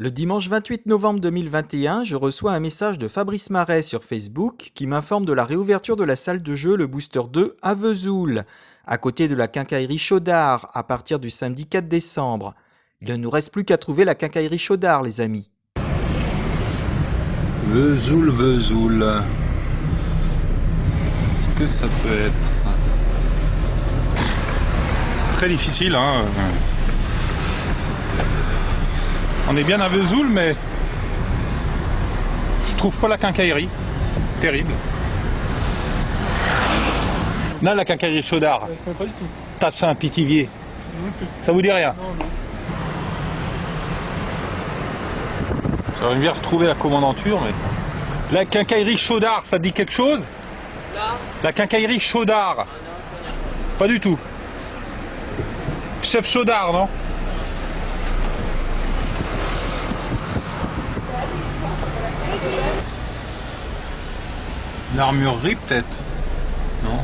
Le dimanche 28 novembre 2021, je reçois un message de Fabrice Marais sur Facebook qui m'informe de la réouverture de la salle de jeu Le Booster 2 à Vesoul, à côté de la quincaillerie Chaudard, à partir du samedi 4 décembre. Il ne nous reste plus qu'à trouver la quincaillerie Chaudard, les amis. Vesoul. Est-ce que ça peut être très difficile, hein? On est bien à Vesoul, mais je trouve pas la quincaillerie. Terrible. Là, la quincaillerie Chaudard. Je connais pas du tout. Tassin, Pithiviers. Non plus. Ça vous dit rien? Non. J'aurais bien retrouvé la commandanture, mais... La quincaillerie Chaudard, ça te dit quelque chose? Là? La quincaillerie Chaudard. Pas du tout. Chef Chaudard, non? Une armurerie, peut-être? Non?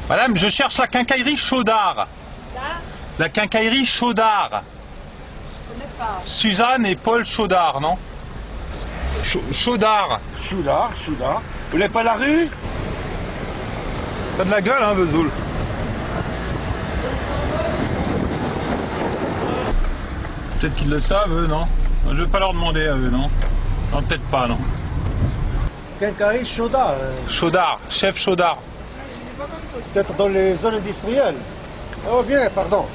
Madame, je cherche la quincaillerie Chaudard. Là? La quincaillerie Chaudard. Je connais pas. Suzanne et Paul Chaudard, non? Chaudard. Soudard. Vous n'avez pas la rue? Ça a de la gueule, hein, Vesoul. Peut-être qu'ils le savent, eux, non? Je vais pas leur demander à eux, non? Non, peut-être pas, non. Quincaillerie Chaudard, Chaudard, chef Chaudard. peut-être dans les zones industrielles. Oh bien, pardon.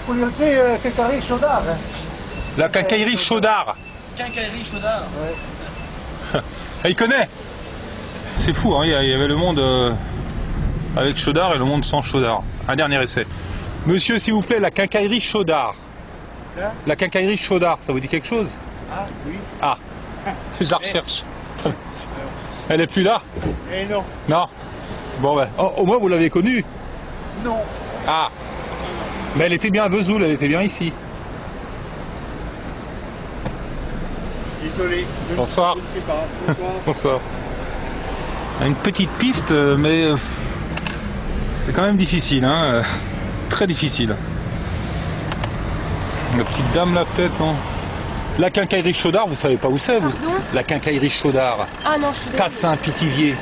Vous connaissez Quincaillerie Chaudard, hein? La quincaillerie Chaudard. Quincaillerie Chaudard. Ah, il connaît. C'est fou, hein, il y avait le monde avec Chaudard et le monde sans Chaudard. Un dernier essai. Monsieur, s'il vous plaît, la quincaillerie Chaudard. Là? La quincaillerie Chaudard, ça vous dit quelque chose? Ah oui. Ah, je la recherche. Elle est plus là? Eh non. Non. Bon, ben, au moins vous l'avez connue. Non. Ah. Mais elle était bien à Vesoul, elle était bien ici. Désolé. Bonsoir. Je ne sais pas. Bonsoir. Bonsoir. Une petite piste, mais c'est quand même difficile, hein. Très difficile. La petite dame là, peut-être, non? La quincaillerie Chaudard, vous savez pas où c'est, vous? Pardon? La quincaillerie Chaudard. Ah non, je suis désolée. Tassin, Pithiviers.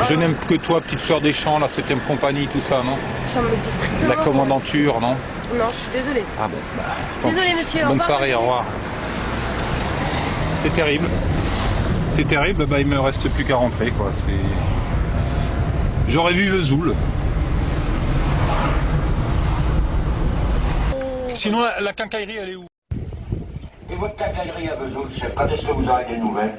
Je n'aime que toi, Petite Fleur des Champs, la 7ème compagnie, tout ça, non? Ça me dit strictement La commandanture, non? rien. Non, je suis désolée. Ah bon, bah, tant Désolée, pis. monsieur, au Bonne revoir. soirée, au revoir. C'est terrible. C'est terrible, bah, il me reste plus qu'à rentrer, quoi. J'aurais vu Vesoul. Sinon, la quincaillerie, elle est où? Et votre quincaillerie à Vesoul, chef, quand est-ce que vous aurez des nouvelles?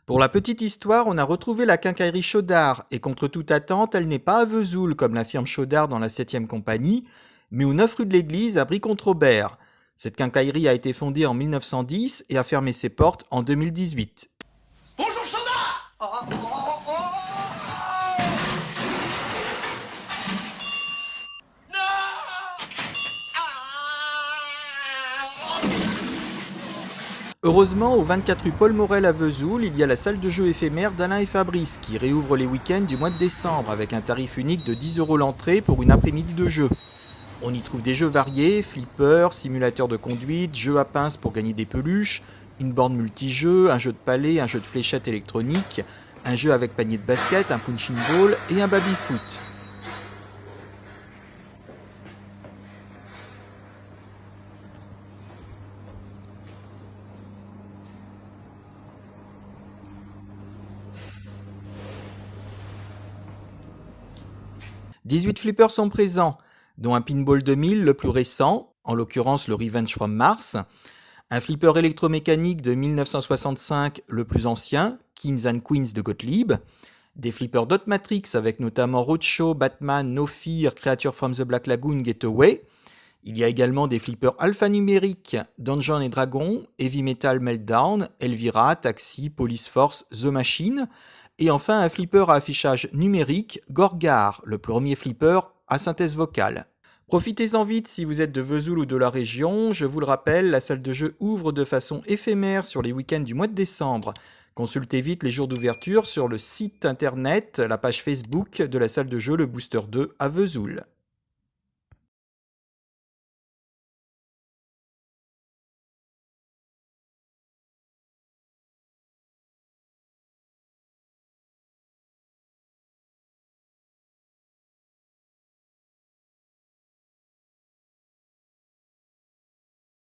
Pour la petite histoire, on a retrouvé la quincaillerie Chaudard, et contre toute attente, elle n'est pas à Vesoul, comme l'affirme Chaudard dans la 7ème compagnie, mais au 9 rue de l'Église, à Brie-contre-Robert. Cette quincaillerie a été fondée en 1910 et a fermé ses portes en 2018. Bonjour Chaudard. Heureusement, au 24 rue Paul Morel à Vesoul, il y a la salle de jeu éphémère d'Alain et Fabrice qui réouvre les week-ends du mois de décembre avec un tarif unique de 10 € l'entrée pour une après-midi de jeu. On y trouve des jeux variés, flippers, simulateurs de conduite, jeux à pince pour gagner des peluches, une borne multijeu, un jeu de palais, un jeu de fléchettes électronique, un jeu avec panier de basket, un punching ball et un baby-foot. « 18 flippers sont présents, dont un Pinball 2000, le plus récent, en l'occurrence le Revenge from Mars, un flipper électromécanique de 1965, le plus ancien, Kings and Queens de Gottlieb, des flippers Dot Matrix avec notamment Roadshow, Batman, No Fear, Creature from the Black Lagoon, Getaway. Il y a également des flippers alphanumériques, Dungeons et Dragons, Heavy Metal Meltdown, Elvira, Taxi, Police Force, The Machine, et enfin un flipper à affichage numérique, Gorgar, le premier flipper à synthèse vocale. Profitez-en vite si vous êtes de Vesoul ou de la région. Je vous le rappelle, la salle de jeu ouvre de façon éphémère sur les week-ends du mois de décembre. Consultez vite les jours d'ouverture sur le site internet, la page Facebook de la salle de jeu Le Booster 2 à Vesoul.